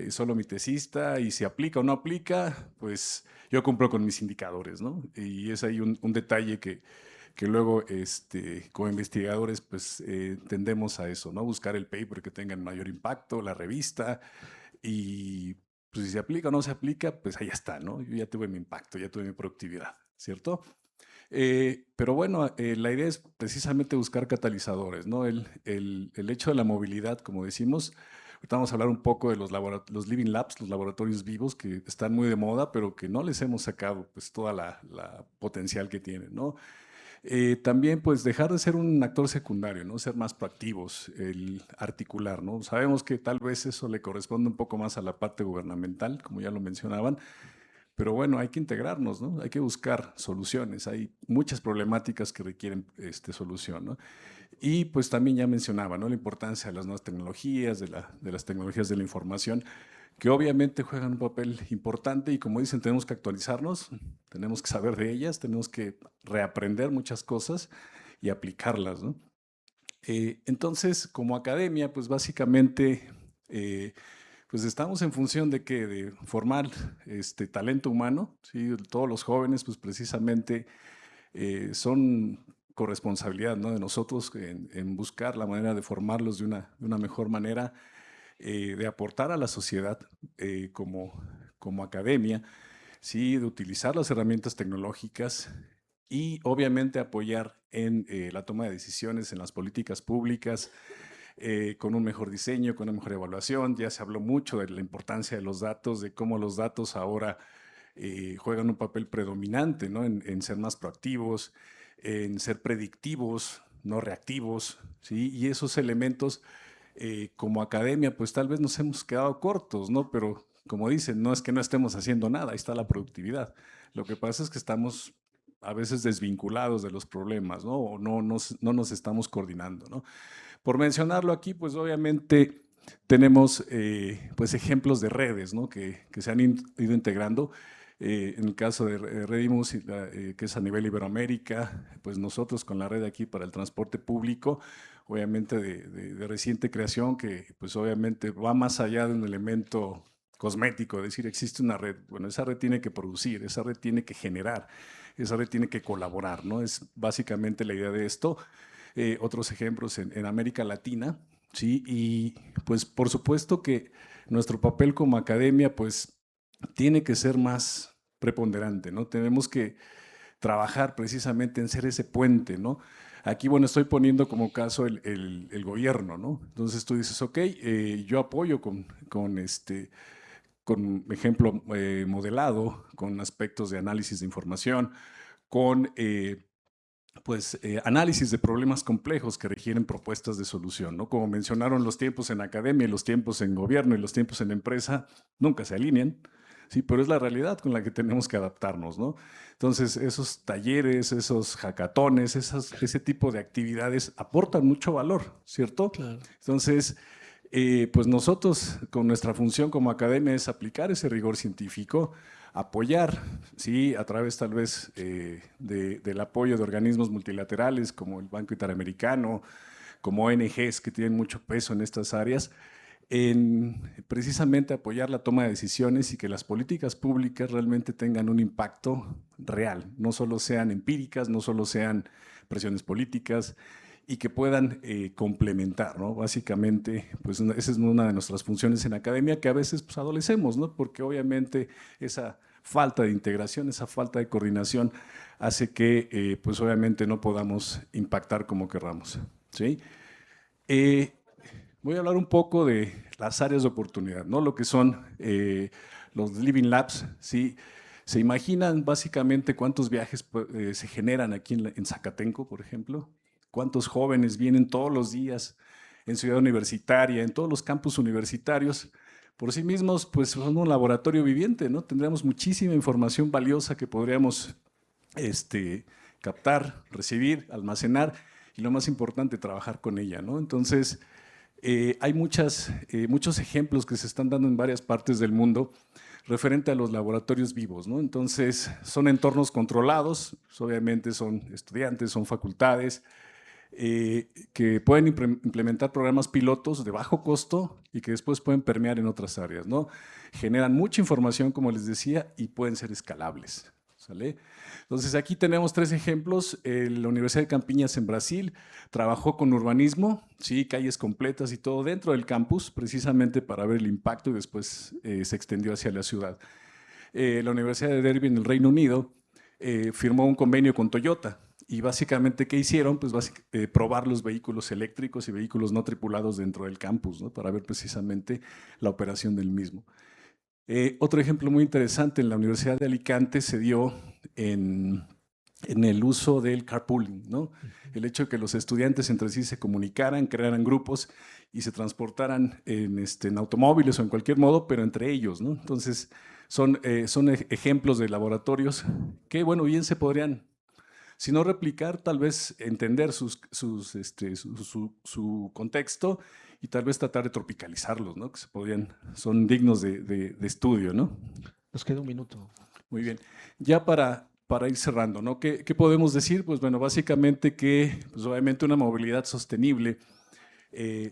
solo mi tesista, y si aplica o no aplica, pues yo cumplo con mis indicadores, ¿no? Y es ahí un detalle que luego como investigadores pues tendemos a eso, ¿no? Buscar el paper que tenga el mayor impacto, la revista, y pues si se aplica o no se aplica, pues ahí está, ¿no? Yo ya tuve mi impacto, ya tuve mi productividad, ¿cierto? Pero bueno, la idea es precisamente buscar catalizadores, ¿no? El hecho de la movilidad, como decimos, ahorita vamos a hablar un poco de los living labs, los laboratorios vivos, que están muy de moda, pero que no les hemos sacado pues toda la potencial que tienen, ¿no? También pues dejar de ser un actor secundario, ¿no? Ser más proactivos, el articular, ¿no? Sabemos que tal vez eso le corresponde un poco más a la parte gubernamental, como ya lo mencionaban, pero bueno, hay que integrarnos, ¿no? Hay que buscar soluciones, hay muchas problemáticas que requieren solución, ¿no? Y pues también ya mencionaba, ¿no? La importancia de las nuevas tecnologías, de las tecnologías de la información, que obviamente juegan un papel importante y como dicen, tenemos que actualizarnos, tenemos que saber de ellas, tenemos que reaprender muchas cosas y aplicarlas, ¿no? Entonces, como academia, pues básicamente, pues estamos en función de ¿qué? De formar talento humano, ¿sí? Todos los jóvenes, pues precisamente son corresponsabilidad, ¿no? De nosotros en buscar la manera de formarlos de una mejor manera, de aportar a la sociedad como academia, ¿sí? De utilizar las herramientas tecnológicas y obviamente apoyar en la toma de decisiones en las políticas públicas, con un mejor diseño, con una mejor evaluación. Ya se habló mucho de la importancia de los datos, de cómo los datos ahora juegan un papel predominante, ¿no? En ser más proactivos, en ser predictivos, no reactivos, ¿sí? Y esos elementos como academia, pues tal vez nos hemos quedado cortos, ¿no? Pero como dicen, no es que no estemos haciendo nada, ahí está la productividad. Lo que pasa es que estamos a veces desvinculados de los problemas, ¿no? O no nos estamos coordinando, ¿no? Por mencionarlo aquí, pues obviamente tenemos pues ejemplos de redes, ¿no? Que se han ido integrando. En el caso de Redimus, que es a nivel Iberoamérica, pues nosotros con la red aquí para el transporte público, obviamente de reciente creación, que pues obviamente va más allá de un elemento cosmético, es decir, existe una red, bueno, esa red tiene que producir, esa red tiene que generar, esa red tiene que colaborar, ¿no? Es básicamente la idea de esto. Otros ejemplos en América Latina, ¿sí? Y pues por supuesto que nuestro papel como academia, pues tiene que ser más preponderante, ¿no? Tenemos que trabajar precisamente en ser ese puente, ¿no? Aquí, bueno, estoy poniendo como caso el gobierno, ¿no? Entonces tú dices, ok, yo apoyo con ejemplo modelado, con aspectos de análisis de información, con análisis de problemas complejos que requieren propuestas de solución, ¿no? Como mencionaron, los tiempos en academia, los tiempos en gobierno y los tiempos en empresa nunca se alinean, ¿sí? Pero es la realidad con la que tenemos que adaptarnos, ¿no? Entonces, esos talleres, esos hackatones, ese tipo de actividades aportan mucho valor, ¿cierto? Claro. Entonces, pues nosotros con nuestra función como academia es aplicar ese rigor científico, apoyar, ¿sí? A través tal vez del apoyo de organismos multilaterales como el Banco Interamericano, como ONGs que tienen mucho peso en estas áreas, en precisamente apoyar la toma de decisiones y que las políticas públicas realmente tengan un impacto real, no solo sean empíricas, no solo sean presiones políticas, y que puedan complementar, ¿no? Básicamente, pues esa es una de nuestras funciones en academia que a veces pues, adolecemos, ¿no? Porque obviamente esa falta de integración, esa falta de coordinación hace que pues obviamente no podamos impactar como querramos, ¿sí? Voy a hablar un poco de las áreas de oportunidad, ¿no? Lo que son los Living Labs, ¿sí? ¿Se imaginan básicamente cuántos viajes se generan aquí en Zacatenco, por ejemplo? ¿Cuántos jóvenes vienen todos los días en Ciudad Universitaria, en todos los campus universitarios? Por sí mismos, pues son un laboratorio viviente, ¿no? Tendríamos muchísima información valiosa que podríamos captar, recibir, almacenar y lo más importante, trabajar con ella, ¿no? Entonces, hay muchos ejemplos que se están dando en varias partes del mundo referente a los laboratorios vivos, ¿no? Entonces, son entornos controlados, pues, obviamente son estudiantes, son facultades, que pueden implementar programas pilotos de bajo costo y que después pueden permear en otras áreas, ¿no? Generan mucha información, como les decía, y pueden ser escalables, ¿sale? Entonces, aquí tenemos 3 ejemplos. La Universidad de Campiñas en Brasil trabajó con urbanismo, ¿sí? Calles completas y todo dentro del campus, precisamente para ver el impacto, y después se extendió hacia la ciudad. La Universidad de Derby en el Reino Unido firmó un convenio con Toyota. Y básicamente, ¿qué hicieron? Pues probar los vehículos eléctricos y vehículos no tripulados dentro del campus, ¿no? Para ver precisamente la operación del mismo. Otro ejemplo muy interesante en la Universidad de Alicante se dio en el uso del carpooling, ¿no? El hecho de que los estudiantes entre sí se comunicaran, crearan grupos y se transportaran en automóviles o en cualquier modo, pero entre ellos, ¿no? Entonces, son ejemplos de laboratorios que, bueno, bien se podrían, si no replicar, tal vez entender su contexto y tal vez tratar de tropicalizarlos, ¿no? Que son dignos de estudio, ¿no? Nos queda un minuto. Muy bien. Ya para ir cerrando, ¿no? ¿Qué podemos decir? Pues bueno, básicamente que pues obviamente una movilidad sostenible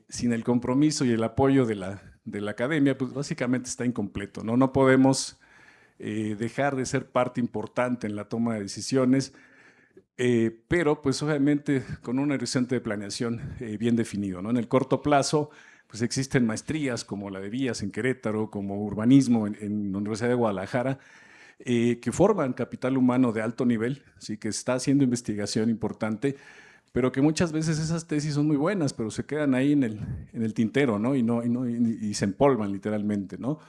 sin el compromiso y el apoyo de la academia, pues básicamente está incompleto, ¿no? No podemos dejar de ser parte importante en la toma de decisiones, pero pues obviamente con un horizonte de planeación bien definido, ¿no? En el corto plazo pues existen maestrías como la de Vías en Querétaro, como urbanismo en la Universidad de Guadalajara, que forman capital humano de alto nivel, ¿sí? Que está haciendo investigación importante, pero que muchas veces esas tesis son muy buenas, pero se quedan ahí en el tintero, ¿no? Y se empolvan literalmente, ¿no?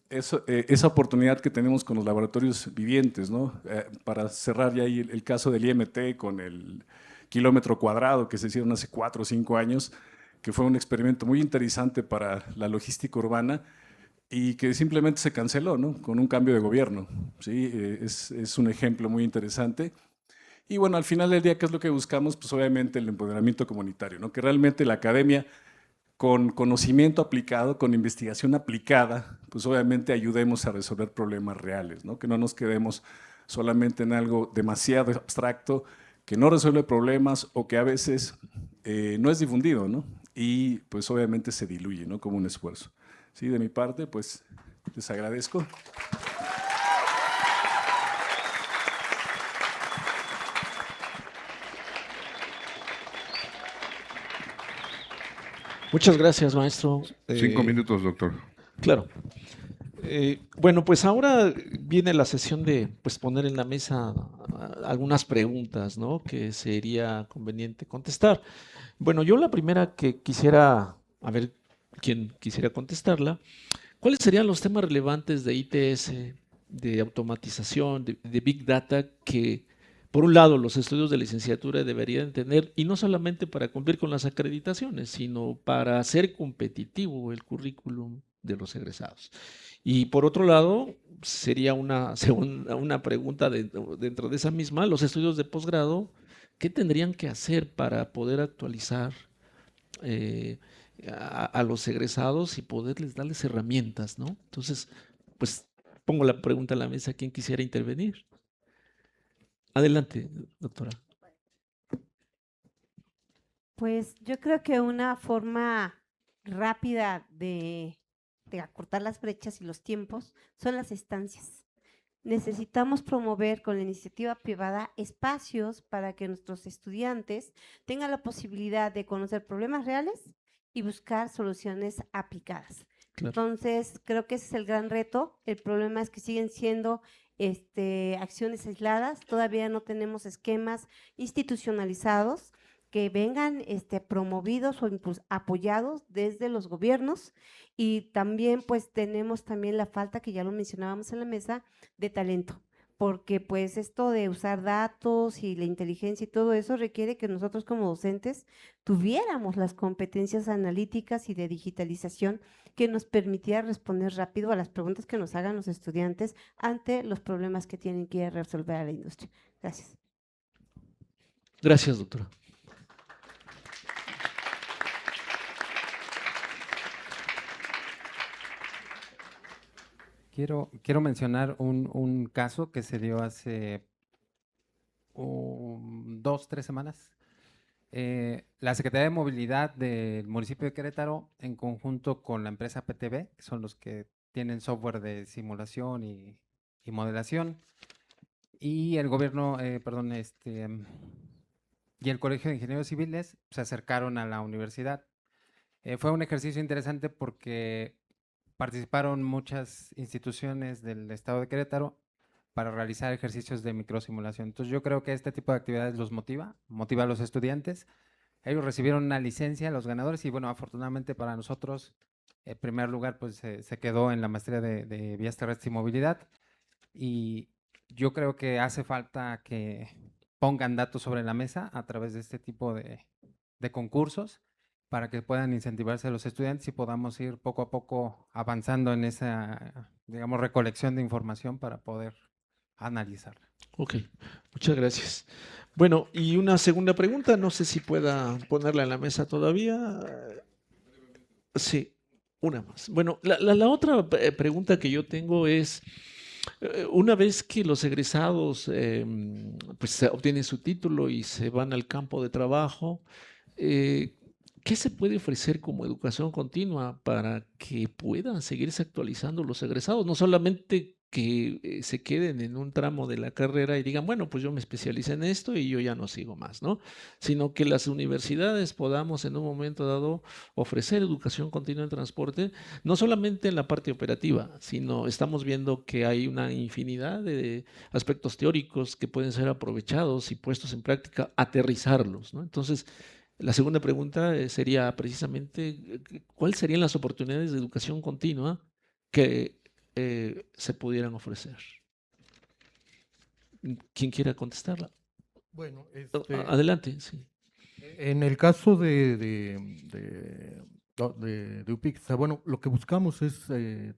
Esa oportunidad que tenemos con los laboratorios vivientes, ¿no? Para cerrar ya ahí el caso del IMT con el kilómetro cuadrado que se hicieron hace 4 o 5 años, que fue un experimento muy interesante para la logística urbana y que simplemente se canceló, ¿no? Con un cambio de gobierno, ¿sí? Es un ejemplo muy interesante. Y bueno, al final del día, ¿qué es lo que buscamos? Pues obviamente el empoderamiento comunitario, ¿no? Que realmente la academia, con conocimiento aplicado, con investigación aplicada, pues obviamente ayudemos a resolver problemas reales, ¿no? Que no nos quedemos solamente en algo demasiado abstracto, que no resuelve problemas o que a veces no es difundido, ¿no? Y pues obviamente se diluye, ¿no? Como un esfuerzo. Sí, de mi parte, pues les agradezco. Muchas gracias, maestro. 5 minutos, doctor. Claro. Bueno, pues ahora viene la sesión de pues, poner en la mesa algunas preguntas, ¿no? Que sería conveniente contestar. Bueno, yo la primera que quisiera, a ver quién quisiera contestarla, ¿cuáles serían los temas relevantes de ITS, de automatización, de Big Data que, por un lado, los estudios de licenciatura deberían tener, y no solamente para cumplir con las acreditaciones, sino para hacer competitivo el currículum de los egresados? Y por otro lado, sería una pregunta dentro de esa misma, los estudios de posgrado, ¿qué tendrían que hacer para poder actualizar a los egresados y poderles darles herramientas, ¿no? Entonces, pues pongo la pregunta en la mesa, ¿quién quisiera intervenir? Adelante, doctora. Pues yo creo que una forma rápida de acortar las brechas y los tiempos son las estancias. Necesitamos promover con la iniciativa privada espacios para que nuestros estudiantes tengan la posibilidad de conocer problemas reales y buscar soluciones aplicadas. Claro. Entonces, creo que ese es el gran reto. El problema es que siguen siendo acciones aisladas, todavía no tenemos esquemas institucionalizados que vengan promovidos o apoyados desde los gobiernos, y también pues tenemos también la falta, que ya lo mencionábamos en la mesa, de talento, porque pues esto de usar datos y la inteligencia y todo eso requiere que nosotros como docentes tuviéramos las competencias analíticas y de digitalización que nos permitiera responder rápido a las preguntas que nos hagan los estudiantes ante los problemas que tienen que resolver a la industria. Gracias. Gracias, doctora. Quiero mencionar un caso que se dio hace 2, 3 semanas. La Secretaría de Movilidad del municipio de Querétaro, en conjunto con la empresa PTV, que son los que tienen software de simulación y modelación, y el gobierno, y el Colegio de Ingenieros Civiles se acercaron a la universidad. Fue un ejercicio interesante porque participaron muchas instituciones del estado de Querétaro para realizar ejercicios de microsimulación. Entonces yo creo que este tipo de actividades los motiva a los estudiantes. Ellos recibieron una licencia, los ganadores, y bueno, afortunadamente para nosotros, en primer lugar, pues se quedó en la maestría de vías terrestres y movilidad. Y yo creo que hace falta que pongan datos sobre la mesa a través de este tipo de concursos para que puedan incentivarse a los estudiantes y podamos ir poco a poco avanzando en esa, digamos, recolección de información para poder analizarla. Ok, muchas gracias. Bueno, y una segunda pregunta, no sé si pueda ponerla en la mesa todavía. Sí, una más. Bueno, la otra pregunta que yo tengo es, una vez que los egresados pues obtienen su título y se van al campo de trabajo, ¿qué se puede ofrecer como educación continua para que puedan seguirse actualizando los egresados? No solamente que se queden en un tramo de la carrera y digan, bueno, pues yo me especialicé en esto y yo ya no sigo más, ¿no? Sino que las universidades podamos en un momento dado ofrecer educación continua en transporte, no solamente en la parte operativa, sino estamos viendo que hay una infinidad de aspectos teóricos que pueden ser aprovechados y puestos en práctica, aterrizarlos, ¿no? Entonces, la segunda pregunta sería precisamente, ¿cuáles serían las oportunidades de educación continua que se pudieran ofrecer? ¿Quién quiera contestarla? Bueno, Adelante, sí. en el caso de UPIXA, bueno, lo que buscamos es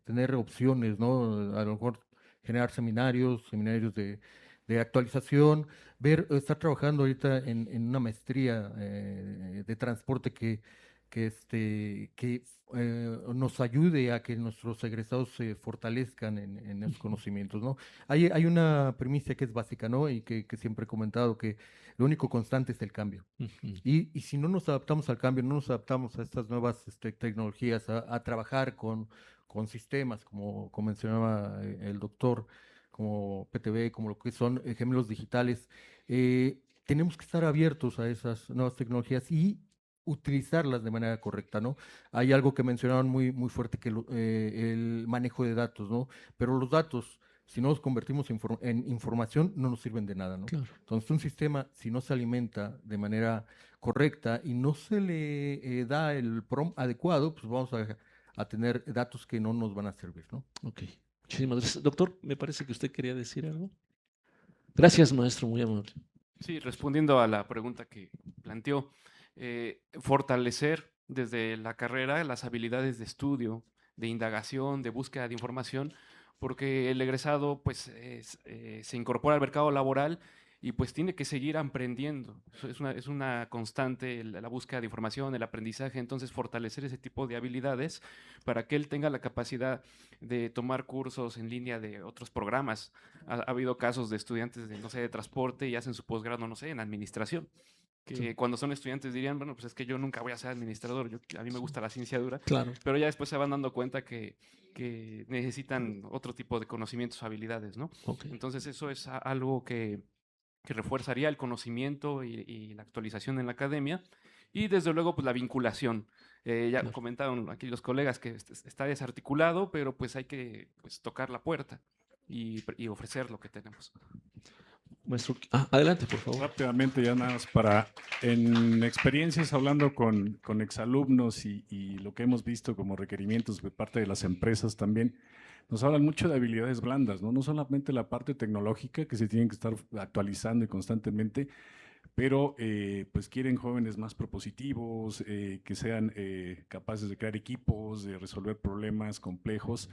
tener opciones, ¿no? A lo mejor generar seminarios de actualización, estar trabajando ahorita en una maestría de transporte que nos ayude a que nuestros egresados se fortalezcan en esos conocimientos, ¿no? Hay una premisa que es básica, ¿no? Y que siempre he comentado, que lo único constante es el cambio. Y si no nos adaptamos al cambio, no nos adaptamos a estas nuevas tecnologías, a trabajar con sistemas, como mencionaba el doctor, como PTV, como lo que son gemelos digitales, tenemos que estar abiertos a esas nuevas tecnologías y utilizarlas de manera correcta, ¿no? Hay algo que mencionaron muy, muy fuerte, que el manejo de datos, ¿no? Pero los datos, si no los convertimos en información, no nos sirven de nada, ¿no? Claro. Entonces, un sistema, si no se alimenta de manera correcta y no se le da el prompt adecuado, pues vamos a tener datos que no nos van a servir, ¿no? Ok, muchísimas gracias. Doctor, me parece que usted quería decir algo. Gracias, maestro, muy amable. Sí, respondiendo a la pregunta que planteó, fortalecer desde la carrera las habilidades de estudio, de indagación, de búsqueda de información, porque el egresado pues se incorpora al mercado laboral y pues tiene que seguir aprendiendo. Es una constante la búsqueda de información, el aprendizaje, entonces fortalecer ese tipo de habilidades para que él tenga la capacidad de tomar cursos en línea de otros programas. Ha habido casos de estudiantes de, no sé, de transporte y hacen su posgrado, no sé, en administración. Que cuando son estudiantes dirían, bueno, pues es que yo nunca voy a ser administrador, a mí me gusta la ciencia dura, Claro. pero ya después se van dando cuenta que necesitan otro tipo de conocimientos o habilidades, ¿no? Okay. Entonces eso es algo que refuerzaría el conocimiento y la actualización en la academia, y desde luego pues la vinculación. Ya Claro. comentaron aquí los colegas que está desarticulado, pero pues hay que tocar la puerta y ofrecer lo que tenemos. Maestro, adelante, por favor. Rápidamente, ya nada más en experiencias hablando con exalumnos y lo que hemos visto como requerimientos de parte de las empresas también, nos hablan mucho de habilidades blandas, ¿no? No solamente la parte tecnológica, que se tienen que estar actualizando y constantemente, pero pues quieren jóvenes más propositivos, que sean capaces de crear equipos, de resolver problemas complejos,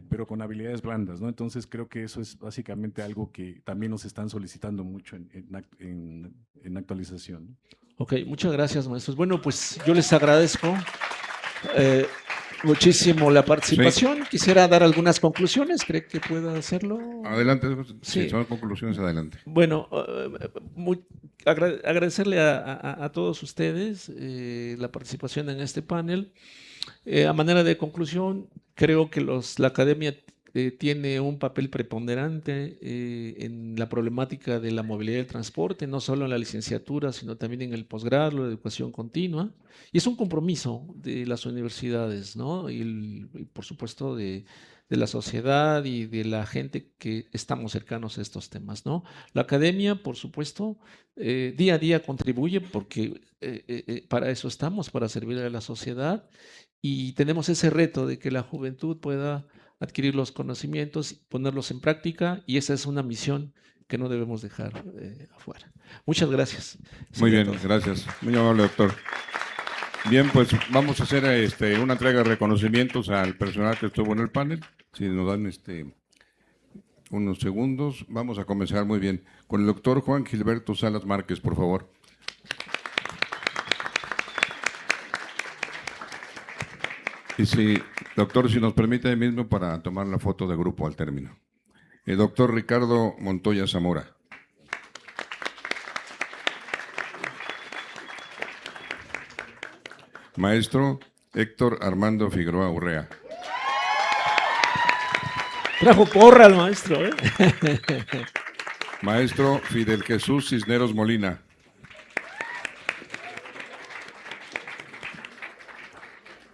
pero con habilidades blandas, ¿no? Entonces creo que eso es básicamente algo que también nos están solicitando mucho en actualización. Ok, muchas gracias, maestros. Bueno, pues yo les agradezco. muchísimo la participación. Quisiera dar algunas conclusiones. ¿Cree que pueda hacerlo? Adelante, Sí. si son conclusiones, adelante. Bueno, agradecerle a todos ustedes la participación en este panel. A manera de conclusión, creo que la academia tiene un papel preponderante en la problemática de la movilidad y el transporte, no solo en la licenciatura, sino también en el posgrado, la educación continua. Y es un compromiso de las universidades, ¿no? Y por supuesto de la sociedad y de la gente que estamos cercanos a estos temas, ¿no? La academia, por supuesto, día a día contribuye porque para eso estamos, para servir a la sociedad, y tenemos ese reto de que la juventud pueda adquirir los conocimientos, ponerlos en práctica, y esa es una misión que no debemos dejar afuera. Muchas gracias. Muy Sería bien, todo. gracias. Muy amable, doctor. Bien, pues vamos a hacer una entrega de reconocimientos al personal que estuvo en el panel. Si nos dan unos segundos, vamos a comenzar muy bien con el doctor Juan Gilberto Salas Márquez, por favor. Y si, doctor, si nos permite ahí mismo para tomar la foto de grupo al término. El doctor Ricardo Montoya Zamora. Maestro Héctor Armando Figueroa Urrea. Trajo porra al maestro, ¿eh? Maestro Fidel Jesús Cisneros Molina.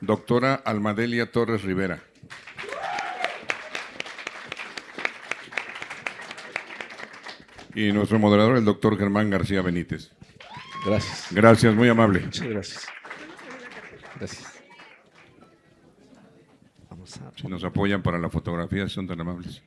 Doctora Almadelia Torres Rivera. Y nuestro moderador, el doctor Germán García Benítez. Gracias. Gracias, muy amable. Muchas gracias. Gracias. Vamos a... Si nos apoyan para la fotografía, son tan amables.